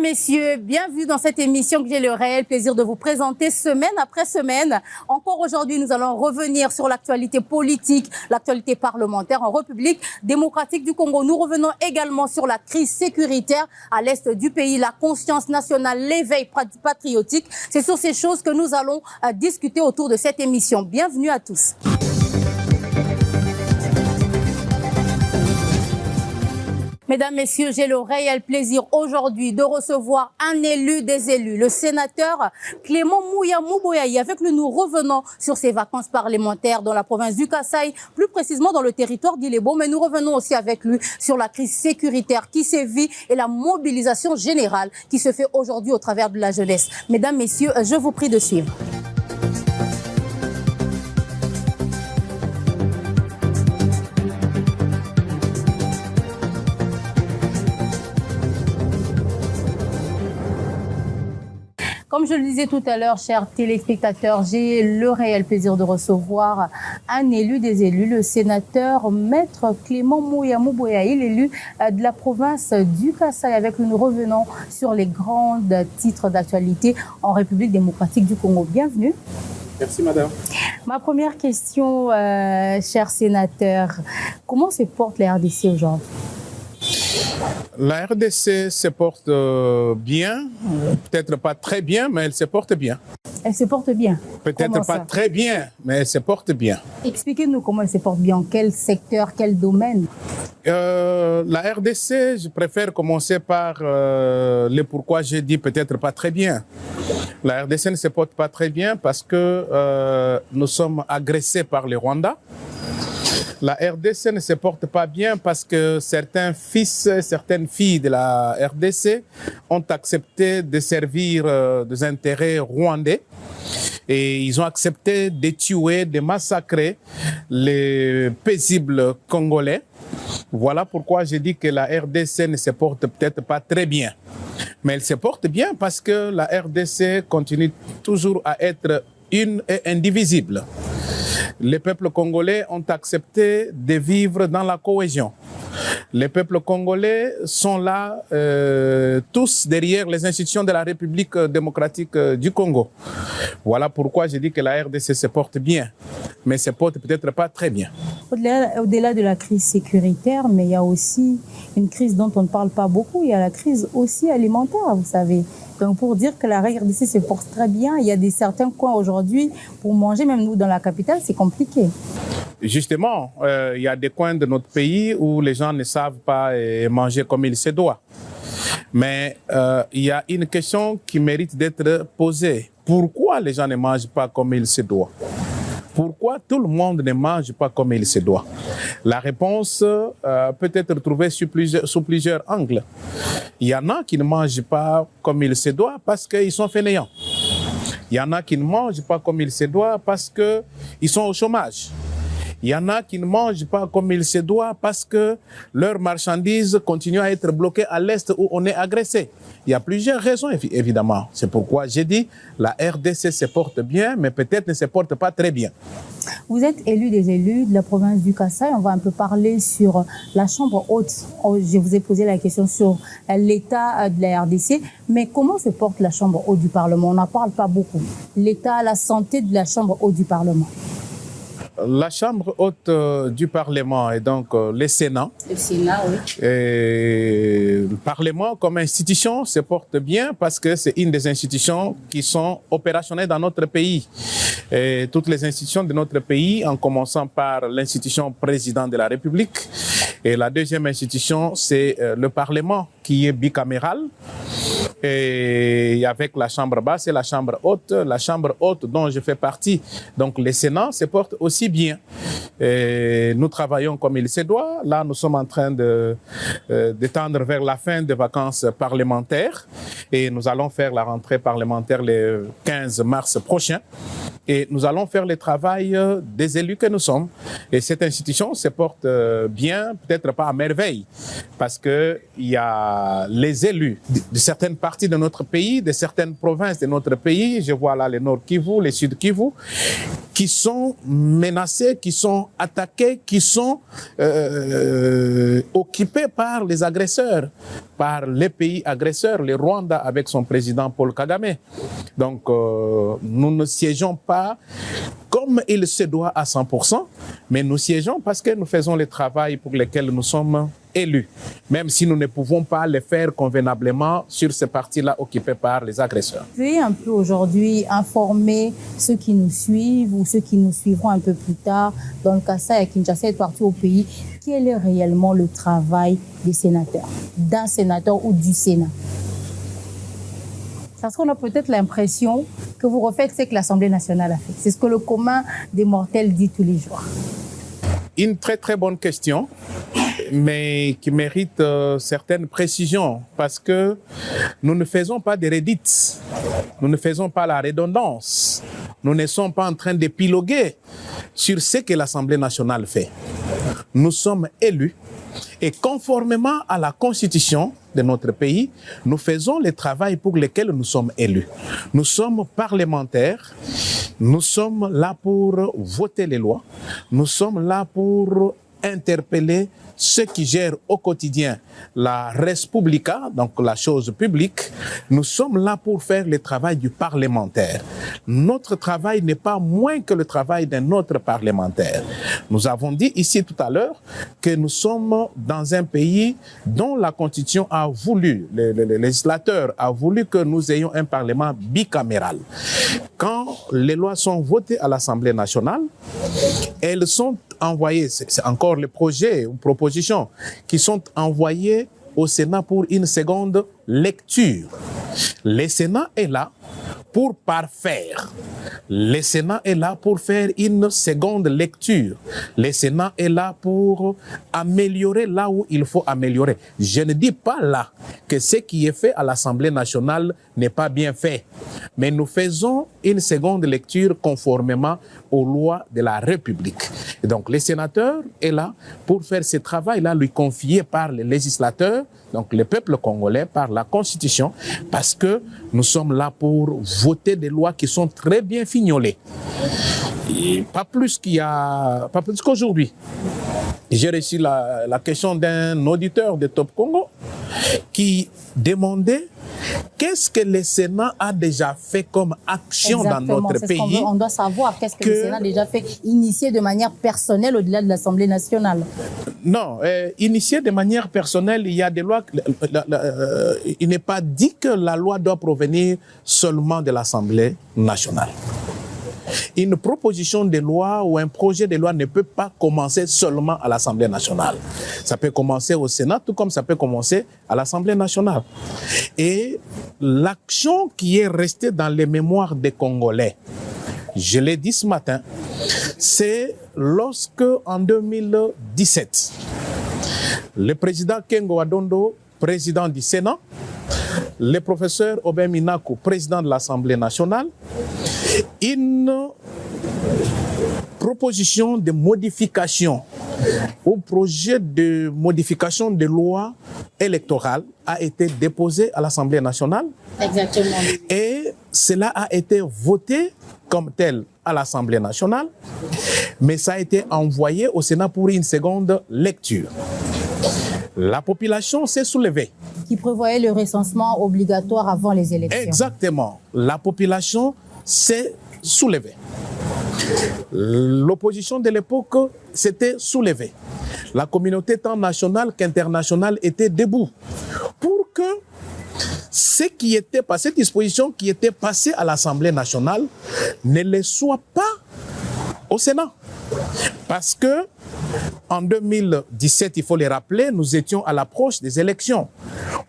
Messieurs, bienvenue dans cette émission que j'ai le réel plaisir de vous présenter semaine après semaine. Encore aujourd'hui, nous allons revenir sur l'actualité politique, l'actualité parlementaire en République démocratique du Congo. Nous revenons également sur la crise sécuritaire à l'est du pays, la conscience nationale, l'éveil patriotique. C'est sur ces choses que nous allons discuter autour de cette émission. Bienvenue à tous. Mesdames, Messieurs, j'ai le réel plaisir aujourd'hui de recevoir un élu des élus, le sénateur Clément Mouya Mouboyaï. Avec lui, nous revenons sur ses vacances parlementaires dans la province du Kasaï, plus précisément dans le territoire d'Ilebo, mais nous revenons aussi avec lui sur la crise sécuritaire qui sévit et la mobilisation générale qui se fait aujourd'hui au travers de la jeunesse. Mesdames, Messieurs, je vous prie de suivre. Comme je le disais tout à l'heure, chers téléspectateurs, j'ai le réel plaisir de recevoir un élu des élus, le sénateur Maître Clément Mouya Mouboyaï, l'élu de la province du Kasaï. Avec lui, nous revenons sur les grands titres d'actualité en République démocratique du Congo. Bienvenue. Merci, madame. Ma première question, cher sénateur, comment se porte la RDC aujourd'hui ? La RDC se porte bien, peut-être pas très bien, mais elle se porte bien. Elle se porte bien. Peut-être pas très bien, mais elle se porte bien. Expliquez-nous comment elle se porte bien, quel secteur, quel domaine. La RDC, je préfère commencer par le pourquoi j'ai dit peut-être pas très bien. La RDC ne se porte pas très bien parce que nous sommes agressés par le Rwanda. La RDC ne se porte pas bien parce que certains fils, certaines filles de la RDC ont accepté de servir des intérêts rwandais et ils ont accepté de tuer, de massacrer les paisibles Congolais. Voilà pourquoi j'ai dit que la RDC ne se porte peut-être pas très bien. Mais elle se porte bien parce que la RDC continue toujours à être une et indivisible. Les peuples congolais ont accepté de vivre dans la cohésion. Les peuples congolais sont là tous derrière les institutions de la République démocratique du Congo. Voilà pourquoi j'ai dit que la RDC se porte bien, mais se porte peut-être pas très bien. Au-delà de la crise sécuritaire, mais il y a aussi une crise dont on ne parle pas beaucoup, il y a la crise aussi alimentaire, vous savez. Donc pour dire que la RDC se porte très bien, il y a certains coins aujourd'hui, pour manger, même nous dans la capitale, c'est compliqué. Justement, il y a des coins de notre pays où les gens ne savent pas manger comme il se doit. Mais il y a une question qui mérite d'être posée. Pourquoi les gens ne mangent pas comme il se doit ? Pourquoi tout le monde ne mange pas comme il se doit? La réponse peut être trouvée sous plusieurs angles. Il y en a qui ne mangent pas comme il se doit parce qu'ils sont fainéants. Il y en a qui ne mangent pas comme il se doit parce qu'ils sont au chômage. Il y en a qui ne mangent pas comme il se doit parce que leurs marchandises continuent à être bloquées à l'est où on est agressé. Il y a plusieurs raisons, évidemment. C'est pourquoi j'ai dit la RDC se porte bien, mais peut-être ne se porte pas très bien. Vous êtes élu des élus de la province du Kasaï. On va un peu parler sur la Chambre haute. Je vous ai posé la question sur l'état de la RDC. Mais comment se porte la Chambre haute du Parlement? On n'en parle pas beaucoup. L'état, la santé de la Chambre haute du Parlement. La Chambre haute du Parlement et donc le Sénat. Le Sénat, oui. Et le Parlement comme institution se porte bien parce que c'est une des institutions qui sont opérationnelles dans notre pays. Et toutes les institutions de notre pays, en commençant par l'institution président de la République. Et la deuxième institution, c'est le Parlement qui est bicaméral. Et avec la Chambre basse et la Chambre haute dont je fais partie. Donc le Sénat se porte aussi bien. Et nous travaillons comme il se doit. Là, nous sommes en train de tendre vers la fin des vacances parlementaires et nous allons faire la rentrée parlementaire le 15 mars prochain. Et nous allons faire le travail des élus que nous sommes. Et cette institution se porte bien, peut-être pas à merveille, parce qu'il y a les élus de certaines parties de notre pays, de certaines provinces de notre pays, je vois là le Nord Kivu, le Sud Kivu, qui sont menacés, qui sont attaqués, qui sont occupés par les agresseurs, par les pays agresseurs, le Rwanda avec son président Paul Kagame. Donc, nous ne siégeons pas comme il se doit à 100%, mais nous siégeons parce que nous faisons le travail pour lequel nous sommes élus, même si nous ne pouvons pas le faire convenablement sur ces parties-là occupées par les agresseurs. Veuillez un peu aujourd'hui informer ceux qui nous suivent ou ceux qui nous suivront un peu plus tard dans le Kasaï, à Kinshasa et partout au pays. Quel est réellement le travail des sénateurs, d'un sénateur ou du Sénat? Parce qu'on a peut-être l'impression que vous refaites ce que l'Assemblée nationale a fait. C'est ce que le commun des mortels dit tous les jours. Une très très bonne question, mais qui mérite certaines précisions, parce que nous ne faisons pas des redites, nous ne faisons pas la redondance, nous ne sommes pas en train d'épiloguer sur ce que l'Assemblée nationale fait. Nous sommes élus et conformément à la Constitution de notre pays, nous faisons le travail pour lequel nous sommes élus. Nous sommes parlementaires, nous sommes là pour voter les lois, nous sommes là pour interpeller ceux qui gèrent au quotidien la res publica, donc la chose publique. Nous sommes là pour faire le travail du parlementaire. Notre travail n'est pas moins que le travail d'un autre parlementaire. Nous avons dit ici tout à l'heure que nous sommes dans un pays dont la Constitution a voulu, le législateur a voulu que nous ayons un parlement bicaméral. Quand les lois sont votées à l'Assemblée nationale, elles sont envoyées, c'est encore les projets ou propositions qui sont envoyés au Sénat pour une seconde lecture. Le Sénat est là pour parfaire. Le Sénat est là pour faire une seconde lecture. Le Sénat est là pour améliorer là où il faut améliorer. Je ne dis pas là que ce qui est fait à l'Assemblée nationale n'est pas bien fait. Mais nous faisons une seconde lecture conformément aux lois de la République. Et donc, le sénateur est là pour faire ce travail-là, lui confié par les législateurs, donc le peuple congolais, par la Constitution, parce que nous sommes là pour voter des lois qui sont très bien fignolées. Et pas plus qu'aujourd'hui. J'ai reçu la question d'un auditeur de Top Congo qui demandait qu'est-ce que le Sénat a déjà fait comme action dans notre pays. On doit savoir qu'est-ce que le Sénat a déjà fait, initié de manière personnelle au-delà de l'Assemblée nationale. Non, initié de manière personnelle, il y a des lois. Il n'est pas dit que la loi doit provenir seulement de l'Assemblée nationale. Une proposition de loi ou un projet de loi ne peut pas commencer seulement à l'Assemblée nationale. Ça peut commencer au Sénat, tout comme ça peut commencer à l'Assemblée nationale. Et l'action qui est restée dans les mémoires des Congolais, je l'ai dit ce matin, c'est lorsque, en 2017, le président Kengo Adondo, président du Sénat, le professeur Aubin Minaku, président de l'Assemblée nationale, une proposition de modification au projet de modification de loi électorale a été déposée à l'Assemblée nationale. Exactement. Et cela a été voté comme tel à l'Assemblée nationale, mais ça a été envoyé au Sénat pour une seconde lecture. La population s'est soulevée. Qui prévoyait le recensement obligatoire avant les élections. Exactement. La population s'est soulevée. L'opposition de l'époque s'était soulevée. La communauté tant nationale qu'internationale était debout pour que cette disposition qui était passée à l'Assemblée nationale ne le soit pas au Sénat. Parce que en 2017, il faut le rappeler, nous étions à l'approche des élections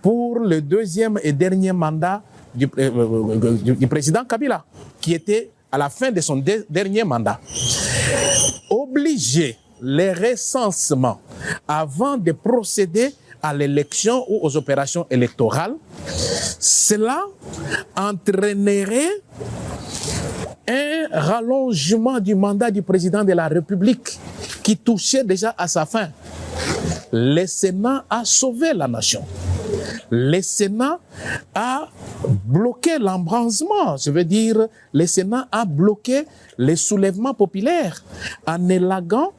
pour le deuxième et dernier mandat du président Kabila, qui était à la fin de son dernier mandat. Obliger les recensements avant de procéder à l'élection ou aux opérations électorales, cela entraînerait un rallongement du mandat du président de la République qui touchait déjà à sa fin. Le Sénat a sauvé la nation. Le Sénat a bloqué l'embrasement, je veux dire, le Sénat a bloqué les soulèvements populaires en élaguant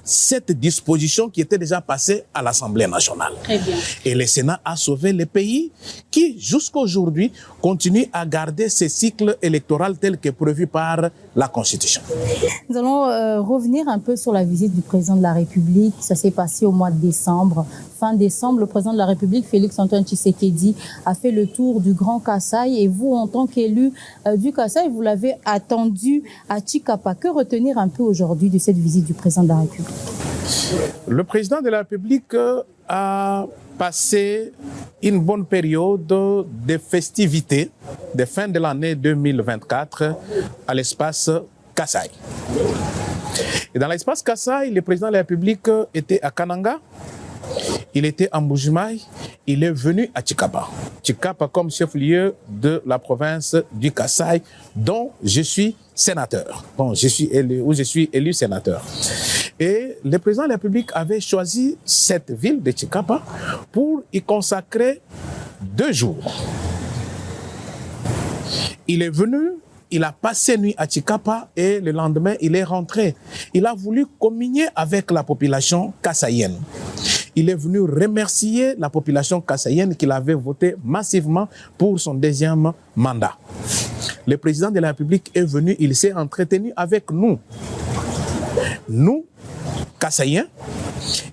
cette disposition qui était déjà passée à l'Assemblée nationale. Très bien. Et le Sénat a sauvé le pays qui, jusqu'à aujourd'hui, continue à garder ce cycle électoral tel que prévu par la Constitution. Nous allons revenir un peu sur la visite du président de la République. Ça s'est passé au mois de décembre. Fin décembre, le président de la République, Félix-Antoine Tshisekedi, a fait le tour du Grand Kasaï. Et vous, en tant qu'élu du Kasaï, vous l'avez attendu à Tshikapa. Que retenir un peu aujourd'hui de cette visite du président de la République? Le président de la République a passé une bonne période de festivités de fin de l'année 2024 à l'espace Kasaï. Et dans l'espace Kasaï, le président de la République était à Kananga, il était à Mbujimaï, il est venu à Tshikapa. Tshikapa comme chef-lieu de la province du Kasaï, dont je suis sénateur. Bon, je suis élu sénateur. Et le président de la République avait choisi cette ville de Tshikapa pour y consacrer 2 jours. Il est venu, il a passé nuit à Tshikapa et le lendemain, il est rentré. Il a voulu communier avec la population kassaïenne. Il est venu remercier la population kassaïenne qui l'avait voté massivement pour son 2e mandat. Le président de la République est venu, il s'est entretenu avec nous. Nous, kassaïens,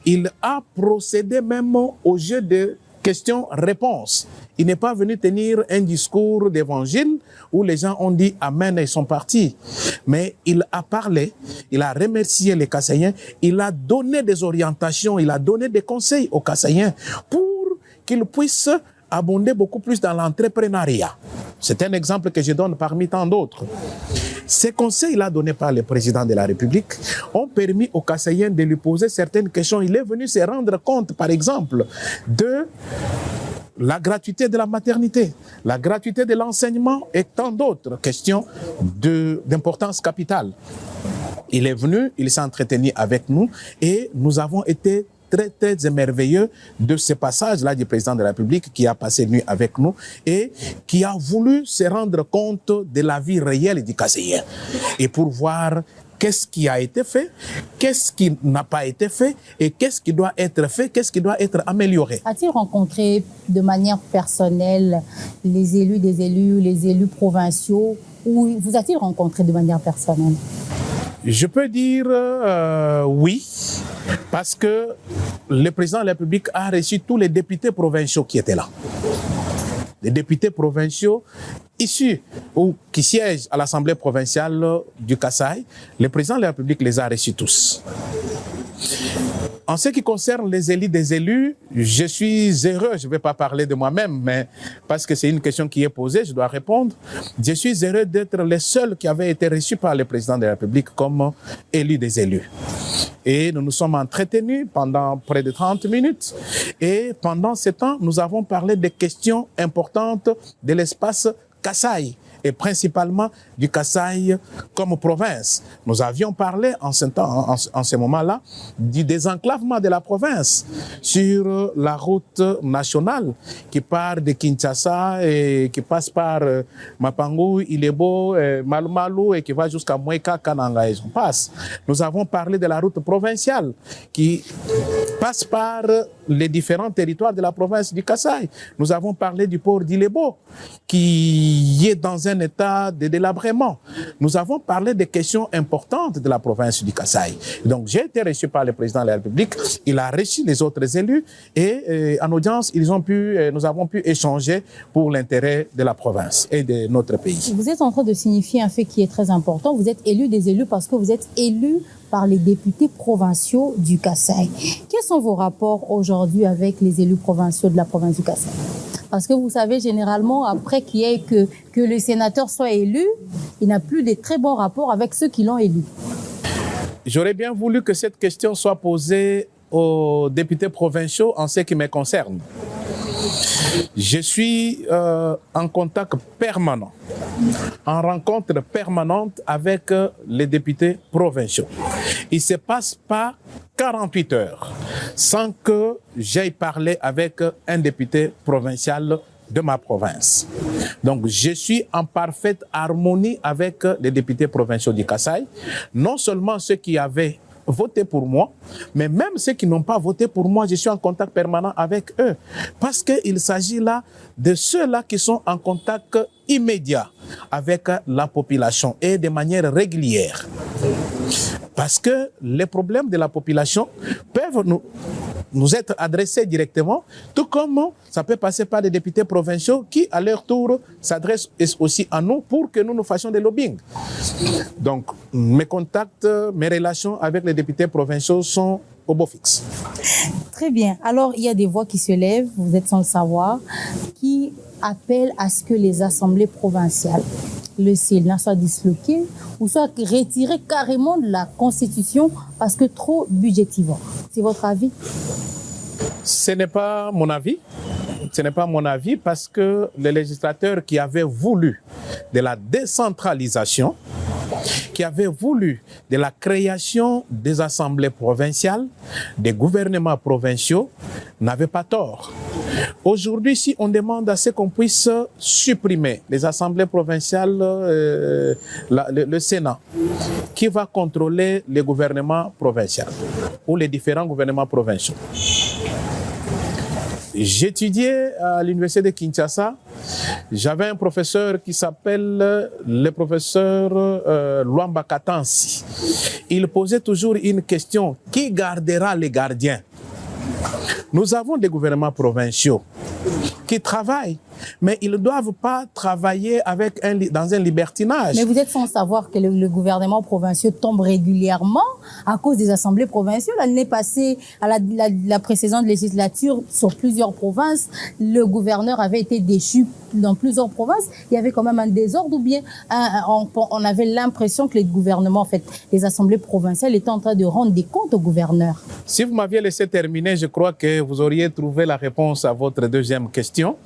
il a procédé même au jeu de questions-réponses. Il n'est pas venu tenir un discours d'évangile où les gens ont dit Amen et sont partis. Mais il a parlé, il a remercié les Kassaïens, il a donné des orientations, il a donné des conseils aux Kassaïens pour qu'ils puissent abonder beaucoup plus dans l'entrepreneuriat. C'est un exemple que je donne parmi tant d'autres. Ces conseils là donnés par le président de la République ont permis aux Kassaïens de lui poser certaines questions. Il est venu se rendre compte, par exemple, de la gratuité de la maternité, la gratuité de l'enseignement et tant d'autres questions d'importance capitale. Il est venu, il s'est entretenu avec nous et nous avons été très émerveilleux de ce passage-là du président de la République qui a passé nuit avec nous et qui a voulu se rendre compte de la vie réelle du Kassaïen et pour voir qu'est-ce qui a été fait, qu'est-ce qui n'a pas été fait et qu'est-ce qui doit être fait, qu'est-ce qui doit être amélioré. A-t-il rencontré de manière personnelle les élus provinciaux ou vous a-t-il rencontré de manière personnelle? Je peux dire oui, parce que le président de la République a reçu tous les députés provinciaux qui étaient là. Les députés provinciaux issus ou qui siègent à l'Assemblée provinciale du Kasaï, le président de la République les a reçus tous. En ce qui concerne les élus des élus, je suis heureux, je ne vais pas parler de moi-même, mais parce que c'est une question qui est posée, je dois répondre. Je suis heureux d'être le seul qui avait été reçu par le président de la République comme élu des élus. Et nous nous sommes entretenus pendant près de 30 minutes. Et pendant ce temps, nous avons parlé des questions importantes de l'espace Kasaï et principalement du Kasaï comme province. Nous avions parlé en ce moment-là du désenclavement de la province sur la route nationale qui part de Kinshasa et qui passe par Mapangu, Ilebo, Malumalu et qui va jusqu'à Mweka, Kananga et j'en passe. Nous avons parlé de la route provinciale qui passe par les différents territoires de la province du Kasaï. Nous avons parlé du port d'Ilebo qui est dans un état de délabrement. Nous avons parlé des questions importantes de la province du Kasaï. Donc j'ai été reçu par le président de la République, il a reçu les autres élus et en audience, nous avons pu échanger pour l'intérêt de la province et de notre pays. Vous êtes en train de signifier un fait qui est très important. Vous êtes élu des élus parce que vous êtes élu par les députés provinciaux du Kasaï. Quels sont vos rapports aujourd'hui avec les élus provinciaux de la province du Kasaï? Parce que vous savez, généralement, après que le sénateur soit élu, il n'a plus de très bons rapports avec ceux qui l'ont élu. J'aurais bien voulu que cette question soit posée aux députés provinciaux en ce qui me concerne. Je suis en contact permanent, en rencontre permanente avec les députés provinciaux. Il ne se passe pas 48 heures sans que j'aille parler avec un député provincial de ma province. Donc, je suis en parfaite harmonie avec les députés provinciaux du Kasaï, non seulement ceux qui avaient voté pour moi, mais même ceux qui n'ont pas voté pour moi, je suis en contact permanent avec eux. Parce qu'il s'agit là de ceux-là qui sont en contact immédiat avec la population et de manière régulière. Parce que les problèmes de la population peuvent nous être adressés directement, tout comme ça peut passer par des députés provinciaux qui, à leur tour, s'adressent aussi à nous pour que nous fassions des lobbying. Donc, mes contacts, mes relations avec les députés provinciaux sont au beau fixe. Très bien. Alors, il y a des voix qui se lèvent, vous êtes sans le savoir, qui appellent à ce que les assemblées provinciales, le Sénat, soit disloqué ou soit retiré carrément de la Constitution parce que trop budgétivore. C'est votre avis? Ce n'est pas mon avis. Ce n'est pas mon avis parce que les législateurs qui avaient voulu de la décentralisation, qui avaient voulu de la création des assemblées provinciales, des gouvernements provinciaux, n'avaient pas tort. Aujourd'hui, si on demande à ce qu'on puisse supprimer les assemblées provinciales, le Sénat, qui va contrôler les gouvernements provinciaux ou les différents gouvernements provinciaux? J'étudiais à l'université de Kinshasa. J'avais un professeur qui s'appelle le professeur Luamba Katansi. Il posait toujours une question: qui gardera les gardiens? Nous avons des gouvernements provinciaux qui travaillent, mais ils ne doivent pas travailler dans un libertinage. Mais vous êtes sans savoir que le gouvernement provincial tombe régulièrement à cause des assemblées provinciales. L'année passée, à la précédente législature, sur plusieurs provinces, le gouverneur avait été déchu dans plusieurs provinces. Il y avait quand même un désordre, ou bien on avait l'impression que les gouvernements, en fait, les assemblées provinciales étaient en train de rendre des comptes au gouverneur. Si vous m'aviez laissé terminer, je crois que vous auriez trouvé la réponse à votre deuxième question.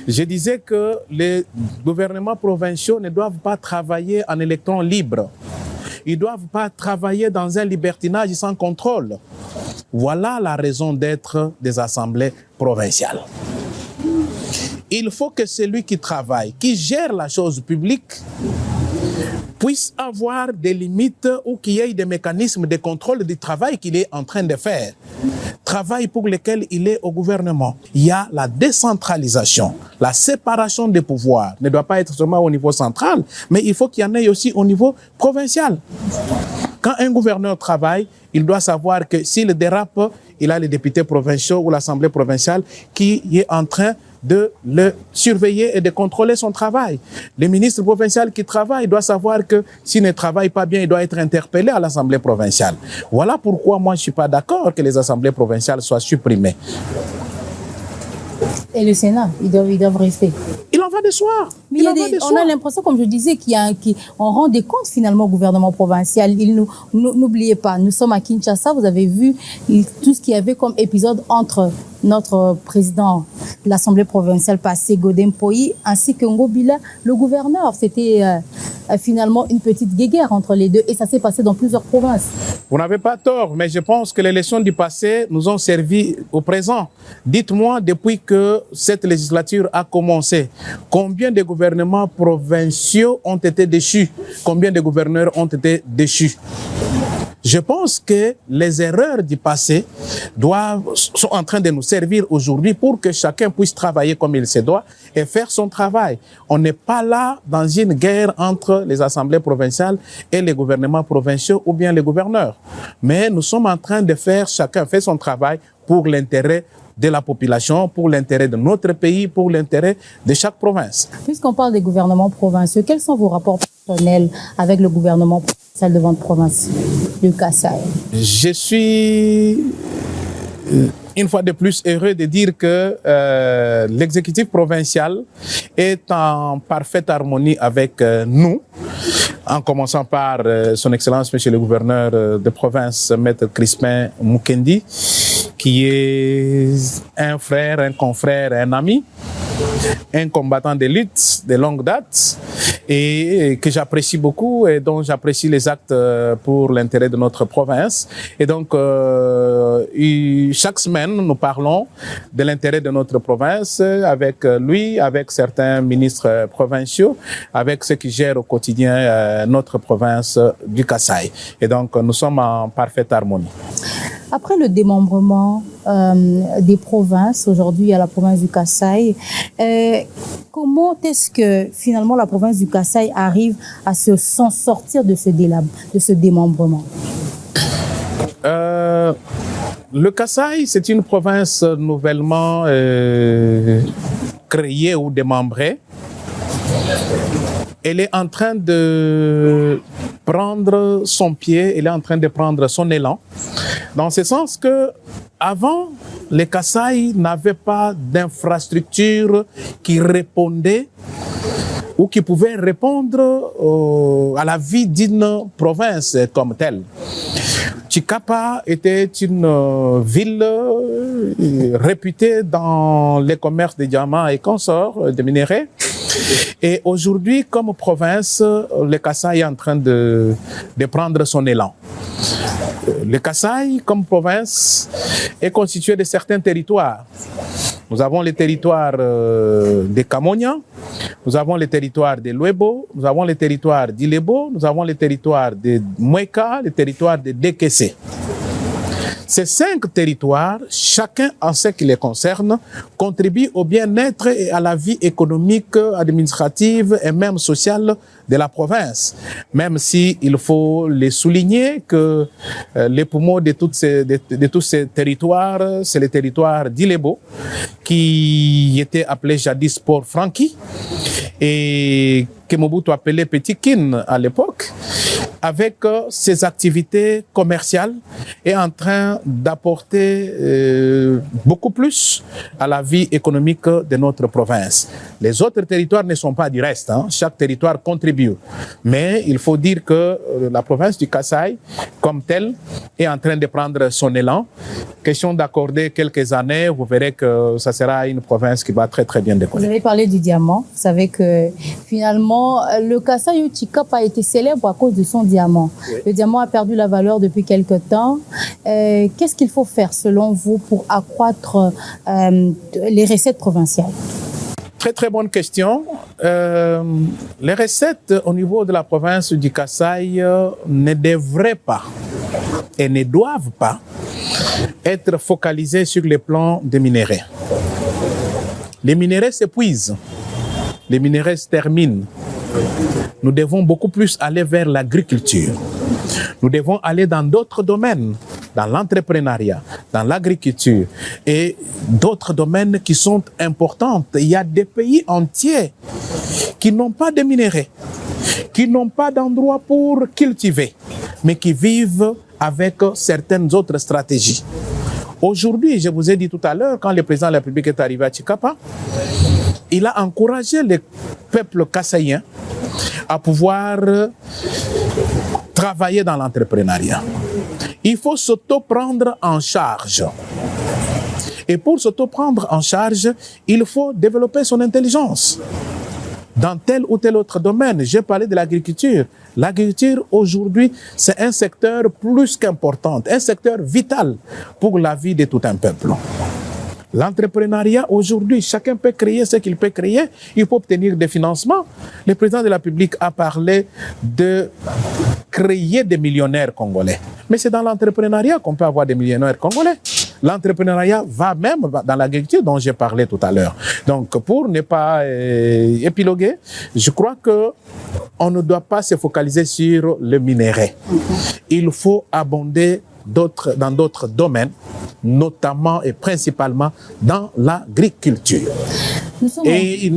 Je disais que les gouvernements provinciaux ne doivent pas travailler en électrons libres. Ils ne doivent pas travailler dans un libertinage sans contrôle. Voilà la raison d'être des assemblées provinciales. Il faut que celui qui travaille, qui gère la chose publique, puisse avoir des limites ou qu'il y ait des mécanismes de contrôle du travail qu'il est en train de faire. Travail pour lequel il est au gouvernement. Il y a la décentralisation, la séparation des pouvoirs. Ne doit pas être seulement au niveau central, mais il faut qu'il y en ait aussi au niveau provincial. Quand un gouverneur travaille, il doit savoir que s'il dérape, il a les députés provinciaux ou l'Assemblée provinciale qui est en train de le surveiller et de contrôler son travail. Le ministre provincial qui travaille doit savoir que s'il ne travaille pas bien, il doit être interpellé à l'Assemblée provinciale. Voilà pourquoi moi je ne suis pas d'accord que les assemblées provinciales soient supprimées. Et le Sénat, ils doivent rester. Il en va de soi. Mais on a l'impression, comme je disais, qu'on rend des comptes finalement au gouvernement provincial. N'oubliez pas, nous sommes à Kinshasa, vous avez vu tout ce qu'il y avait comme épisode entre notre président de l'Assemblée provinciale passée, Godin Poyi, ainsi que Ngobila, le gouverneur. C'était finalement une petite guéguerre entre les deux et ça s'est passé dans plusieurs provinces. Vous n'avez pas tort, mais je pense que les leçons du passé nous ont servi au présent. Dites-moi, depuis que cette législature a commencé, combien de gouvernements provinciaux ont été déchus? Combien de gouverneurs ont été déchus? Je pense que les erreurs du passé sont en train de nous servir aujourd'hui pour que chacun puisse travailler comme il se doit et faire son travail. On n'est pas là dans une guerre entre les assemblées provinciales et les gouvernements provinciaux ou bien les gouverneurs. Mais nous sommes en train de faire, chacun fait son travail pour l'intérêt de la population, pour l'intérêt de notre pays, pour l'intérêt de chaque province. Puisqu'on parle des gouvernements provinciaux, quels sont vos rapports personnels avec le gouvernement provincial de votre province, le Kasaï? Je suis une fois de plus heureux de dire que l'exécutif provincial est en parfaite harmonie avec nous. en commençant par son Excellence, Monsieur le Gouverneur de province, Maître Crispin Mukendi, qui est un frère, un confrère, un ami, un combattant de lutte de longue date et que j'apprécie beaucoup et dont j'apprécie les actes pour l'intérêt de notre province. Et donc, chaque semaine, nous parlons de l'intérêt de notre province avec lui, avec certains ministres provinciaux, avec ceux qui gèrent au quotidien notre province du Kasaï. Et donc, nous sommes en parfaite harmonie. Après le démembrement des provinces, aujourd'hui à la province du Kasaï, comment est-ce que finalement la province du Kasaï arrive à s'en sortir de ce démembrement? Le Kasaï, c'est une province nouvellement créée ou démembrée. Elle est en train de prendre son pied, elle est en train de prendre son élan, dans ce sens que avant, les Kasaï n'avaient pas d'infrastructure qui répondait ou qui pouvait répondre à la vie d'une province comme telle. Chikapa était une ville réputée dans les commerces de diamants et consorts, de minerais. Et aujourd'hui, comme province, le Kasaï est en train de prendre son élan. Le Kasaï, comme province, est constitué de certains territoires. Nous avons les territoires de Kamonia, nous avons les territoires de Luebo, nous avons les territoires d'Ilebo, nous avons les territoires de Mweka, les territoires de Dekese. Ces 5 territoires, chacun en ce qui les concerne, contribuent au bien-être et à la vie économique, administrative et même sociale de la province. Même si il faut les souligner que les poumons de tous ces territoires, c'est le territoire d'Ilebo, qui était appelé jadis Port Franqui, et que Mobutu appelait Petit Kin à l'époque, avec ses activités commerciales, est en train d'apporter beaucoup plus à la vie économique de notre province. Les autres territoires ne sont pas du reste, hein. Chaque territoire contribue. Mais il faut dire que la province du Kasaï, comme telle, est en train de prendre son élan. Question d'accorder quelques années, vous verrez que ça sera une province qui va très très bien décoller. Vous avez parlé du diamant. Vous savez que finalement, le Kasaï Chikapa a été célèbre à cause de son diamant. Oui. Le diamant a perdu la valeur depuis quelque temps. Qu'est-ce qu'il faut faire selon vous pour accroître les recettes provinciales? Très très bonne question. Les recettes au niveau de la province du Kasaï ne devraient pas et ne doivent pas être focalisées sur les plans des minéraux. Les minéraux s'épuisent, les minéraux se terminent. Nous devons beaucoup plus aller vers l'agriculture. Nous devons aller dans d'autres domaines, dans l'entrepreneuriat, dans l'agriculture et d'autres domaines qui sont importants. Il y a des pays entiers qui n'ont pas de minéraux, qui n'ont pas d'endroit pour cultiver, mais qui vivent avec certaines autres stratégies. Aujourd'hui, je vous ai dit tout à l'heure, quand le président de la République est arrivé à Chikapa, il a encouragé le peuple kassaïen à pouvoir travailler dans l'entrepreneuriat. Il faut s'auto-prendre en charge. Et pour s'auto-prendre en charge, il faut développer son intelligence. Dans tel ou tel autre domaine, j'ai parlé de l'agriculture. L'agriculture, aujourd'hui, c'est un secteur plus qu'important, un secteur vital pour la vie de tout un peuple. L'entrepreneuriat, aujourd'hui, chacun peut créer ce qu'il peut créer. Il faut obtenir des financements. Le président de la République a parlé de créer des millionnaires congolais. Mais c'est dans l'entrepreneuriat qu'on peut avoir des millionnaires congolais. L'entrepreneuriat va même dans l'agriculture dont j'ai parlé tout à l'heure. Donc, pour ne pas épiloguer, je crois qu'on ne doit pas se focaliser sur le minerai. Il faut abonder dans d'autres domaines, notamment et principalement dans l'agriculture. Et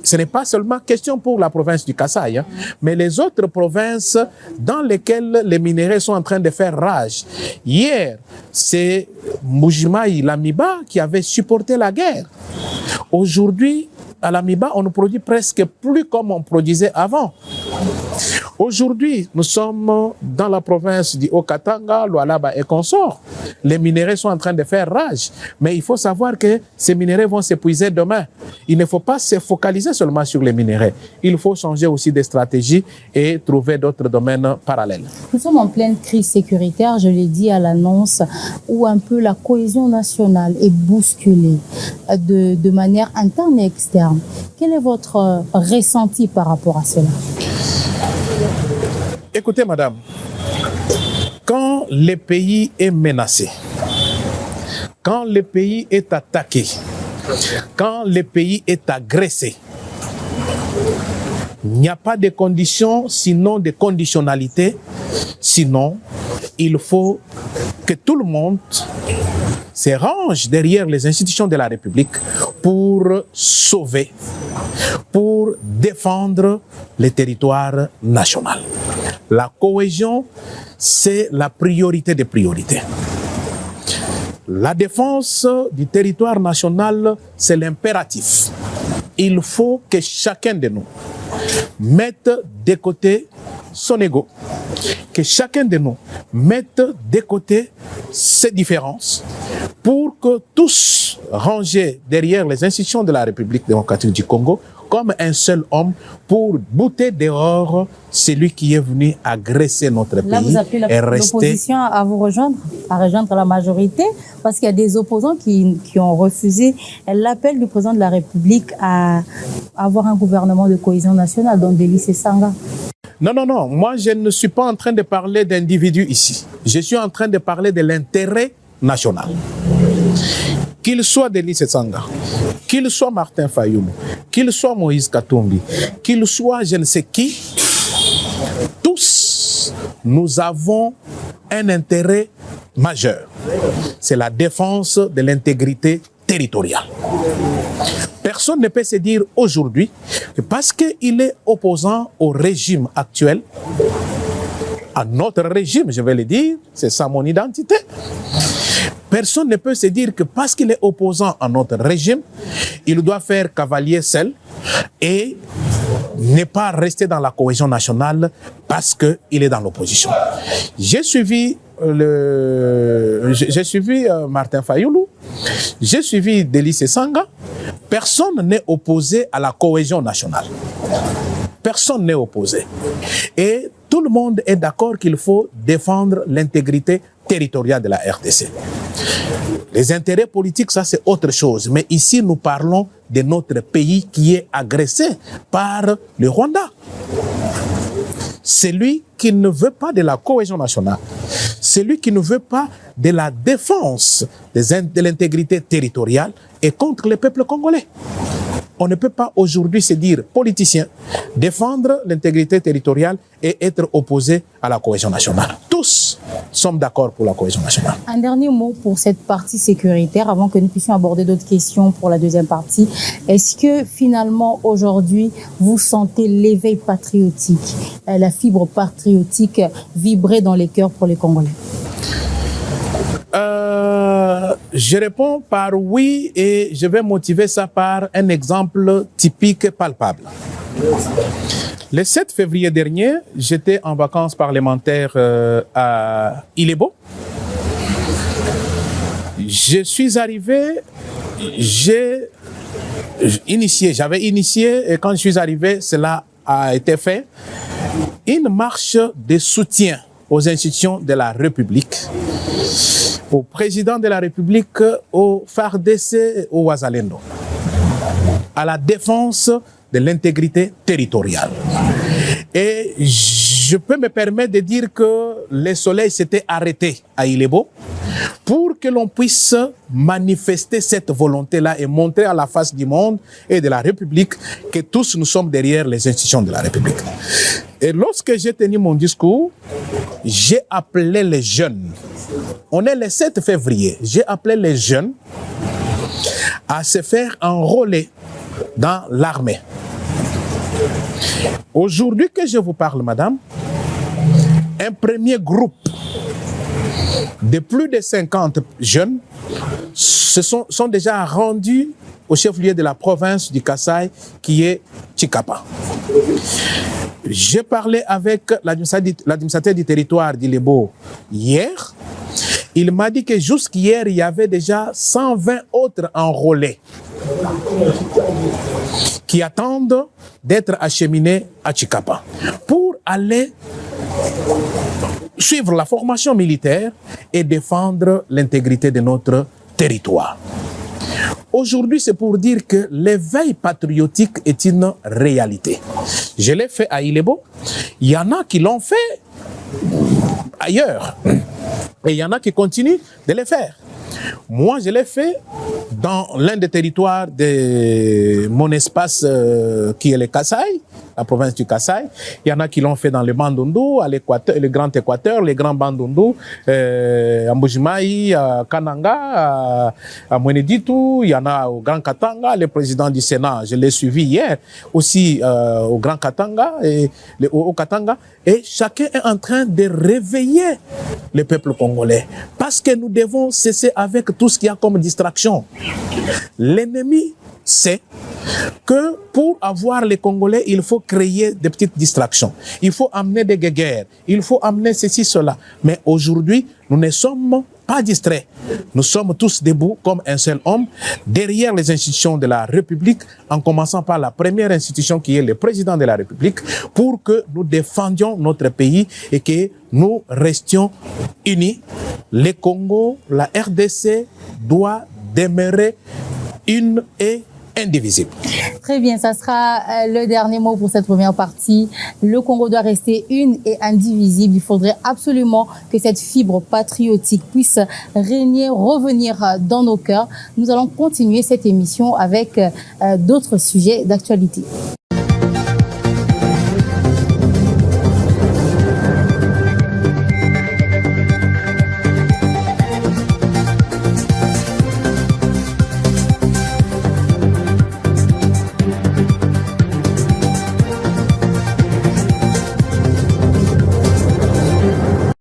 ce n'est pas seulement question pour la province du Kasaï, hein, mais les autres provinces dans lesquelles les minéraux sont en train de faire rage. Hier, c'est Mbujimayi, l'Amiba, qui avait supporté la guerre. Aujourd'hui, à l'Amiba, on ne produit presque plus comme on produisait avant. Aujourd'hui, nous sommes dans la province du Haut-Katanga, Lualaba et consorts. Les minéraux sont en train de faire rage. Mais il faut savoir que ces minéraux vont s'épuiser demain. Il ne faut pas se focaliser seulement sur les minéraux. Il faut changer aussi de stratégie et trouver d'autres domaines parallèles. Nous sommes en pleine crise sécuritaire, je l'ai dit à l'annonce, où un peu la cohésion nationale est bousculée de manière interne et externe. Quel est votre ressenti par rapport à cela? Écoutez, madame, quand le pays est menacé, quand le pays est attaqué, quand le pays est agressé, il n'y a pas de conditions, sinon de conditionnalité. Sinon, il faut que tout le monde se range derrière les institutions de la République pour sauver, pour défendre le territoire national. La cohésion, c'est la priorité des priorités. La défense du territoire national, c'est l'impératif. Il faut que chacun de nous mette de côté son ego, que chacun de nous mette de côté ses différences pour que tous rangés derrière les institutions de la République démocratique du Congo comme un seul homme pour bouter dehors celui qui est venu agresser notre pays. Là, vous appelez l'opposition à vous rejoindre, à rejoindre la majorité, parce qu'il y a des opposants qui ont refusé l'appel du président de la République à avoir un gouvernement de cohésion nationale, dont Délice Sanga. Non, non, non. Moi, je ne suis pas en train de parler d'individus ici. Je suis en train de parler de l'intérêt national. Qu'il soit Délice Sanga, qu'il soit Martin Fayoulou, qu'il soit Moïse Katumbi, qu'il soit je ne sais qui, tous, nous avons un intérêt majeur. C'est la défense de l'intégrité territoriale. Personne ne peut se dire aujourd'hui que parce qu'il est opposant au régime actuel, à notre régime, je vais le dire, c'est ça mon identité. Personne ne peut se dire que parce qu'il est opposant à notre régime, il doit faire cavalier seul et ne pas rester dans la cohésion nationale parce qu'il est dans l'opposition. J'ai suivi Martin Fayoulou, j'ai suivi Délice Sanga. Personne n'est opposé à la cohésion nationale. Personne n'est opposé. Et tout le monde est d'accord qu'il faut défendre l'intégrité territoriale de la RDC. Les intérêts politiques, ça c'est autre chose. Mais ici, nous parlons de notre pays qui est agressé par le Rwanda. Celui qui ne veut pas de la cohésion nationale, celui qui ne veut pas de la défense de l'intégrité territoriale est contre le peuple congolais. On ne peut pas aujourd'hui se dire politicien, défendre l'intégrité territoriale et être opposé à la cohésion nationale. Tous sommes d'accord pour la cohésion nationale. Un dernier mot pour cette partie sécuritaire avant que nous puissions aborder d'autres questions pour la deuxième partie. Est-ce que finalement aujourd'hui vous sentez l'éveil patriotique, la fibre patriotique vibrer dans les cœurs pour les Congolais? Je réponds par oui et je vais motiver ça par un exemple typique palpable. Le 7 février dernier, j'étais en vacances parlementaires à Ilebo. Je suis arrivé, j'avais initié et quand je suis arrivé, cela a été fait, une marche de soutien aux institutions de la République, au président de la République, au FARDC et au Wazalendo, à la défense de l'intégrité territoriale. Et je peux me permettre de dire que le soleil s'était arrêté à Ilebo pour que l'on puisse manifester cette volonté-là et montrer à la face du monde et de la République que tous nous sommes derrière les institutions de la République. Et lorsque j'ai tenu mon discours, j'ai appelé les jeunes. On est le 7 février. J'ai appelé les jeunes à se faire enrôler dans l'armée. Aujourd'hui que je vous parle, madame, un premier groupe de plus de 50 jeunes sont déjà rendus au chef-lieu de la province du Kasaï, qui est Tshikapa. J'ai parlé avec l'administrateur du territoire d'Ilebo hier. Il m'a dit que jusqu'hier, il y avait déjà 120 autres enrôlés qui attendent d'être acheminés à Chikapa pour aller suivre la formation militaire et défendre l'intégrité de notre territoire. Aujourd'hui, c'est pour dire que l'éveil patriotique est une réalité. Je l'ai fait à Ilebo. Il y en a qui l'ont fait ailleurs. Et il y en a qui continuent de le faire. Moi, je l'ai fait dans l'un des territoires de mon espace qui est le Kasaï, la province du Kasaï. Il y en a qui l'ont fait dans le Bandundu, à l'Équateur, le Grand Équateur, les Grands Bandundu, à Mbujimaï, à Kananga, à Mweneditu. Il y en a au Grand Katanga, le président du Sénat, je l'ai suivi hier, aussi au Grand Katanga et au Katanga. Et chacun est en train de réveiller le peuple congolais. Parce que nous devons cesser avec tout ce qu'il y a comme distraction. L'ennemi sait que pour avoir les Congolais, il faut créer des petites distractions. Il faut amener des guerres. Il faut amener ceci, cela. Mais aujourd'hui, nous ne sommes pas distraits. Nous sommes tous debout comme un seul homme derrière les institutions de la République, en commençant par la première institution qui est le président de la République, pour que nous défendions notre pays et que nous restions unis. Le Congo, la RDC doit demeurer une et indivisible. Très bien, ça sera le dernier mot pour cette première partie. Le Congo doit rester une et indivisible. Il faudrait absolument que cette fibre patriotique puisse régner, revenir dans nos cœurs. Nous allons continuer cette émission avec d'autres sujets d'actualité.